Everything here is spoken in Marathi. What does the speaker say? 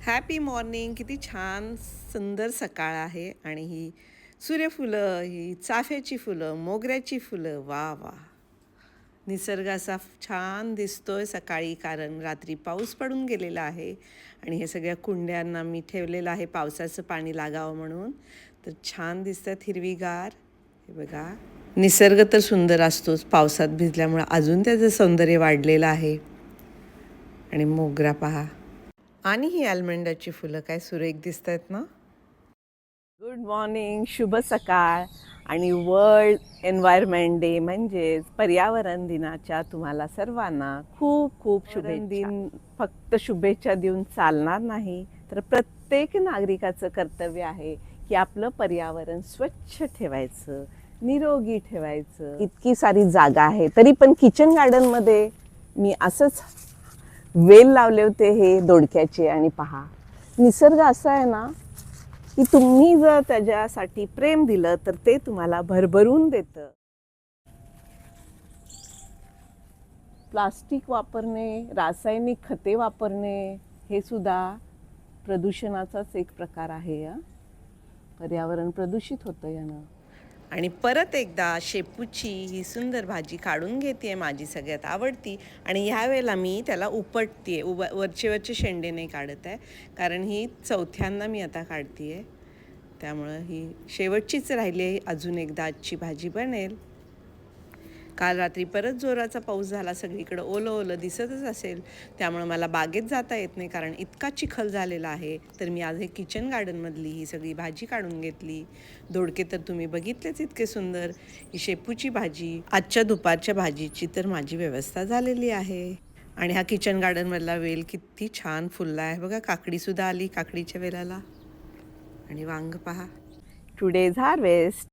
Happy morning. किती छान सुंदर सकाळ आहे आणि ही सूर्यफुलं, ही चाफ्याची फुलं, मोगऱ्याची फुलं, वा वा. निसर्ग असा छान दिसतोय सकाळी, कारण रात्री पाऊस पडून गेलेला आहे आणि हे सगळ्या कुंड्यांना मी ठेवलेलं आहे पावसाचं पाणी लागावं म्हणून. तर छान दिसतात हिरवीगार. हे बघा, निसर्ग तर सुंदर असतोच, पावसात भिजल्यामुळे अजून त्याचं सौंदर्य वाढलेलं आहे. आणि मोगरा पहा, आणि ही आल्मंडाची फुलं काय सुरेख दिसत आहेत ना. गुड मॉर्निंग, शुभ सकाळ. आणि वर्ल्ड एन्व्हायरमेंट डे म्हणजेच पर्यावरण दिनाच्या तुम्हाला सर्वांना खूप खूप शुभेच्छा. दिन फक्त शुभेच्छा देऊन चालणार नाही, तर प्रत्येक नागरिकाचं कर्तव्य आहे की आपलं पर्यावरण स्वच्छ ठेवायचं, निरोगी ठेवायचं. इतकी सारी जागा आहे, तरी पण किचन गार्डनमध्ये मी असंच वेल लावले होते हे दोडक्याचे. आणि पहा, निसर्ग असा आहे ना की तुम्ही जर त्याच्यासाठी प्रेम दिलं तर ते तुम्हाला भरभरून देतं. प्लास्टिक वापरणे, रासायनिक खते वापरणे हे सुद्धा प्रदूषणाचाच एक प्रकार आहे. पर्यावरण प्रदूषित होतं यानं. आणि परत एकदा शेपूची ही सुंदर भाजी काढून घेते, माझी सगळ्यात आवडती. आणि ह्यावेळेला मी त्याला उपटते, वरचे शेंडे नाही काढत आहे, कारण ही चौथ्यांदा मी आता काढते आहे. त्यामुळं ही शेवटचीच राहिली आहे. अजून एकदा आजची भाजी बनेल. काल रात्री परत जोराचा पाऊस झाला, सगळीकडं ओलं ओलं दिसतच असेल. त्यामुळं मला बागेत जाता येत नाही, कारण इतका चिखल झालेला आहे. तर मी आज हे किचन गार्डनमधली ही सगळी भाजी काढून घेतली. दोडके तर तुम्ही बघितलेच इतके सुंदर. ही शेपूची भाजी, आजच्या दुपारच्या भाजीची तर माझी व्यवस्था झालेली आहे. आणि हा किचन गार्डनमधला वेल किती छान फुलला आहे बघा. काकडीसुद्धा आली काकडीच्या वेलाला. आणि वांग पहा. Today's harvest.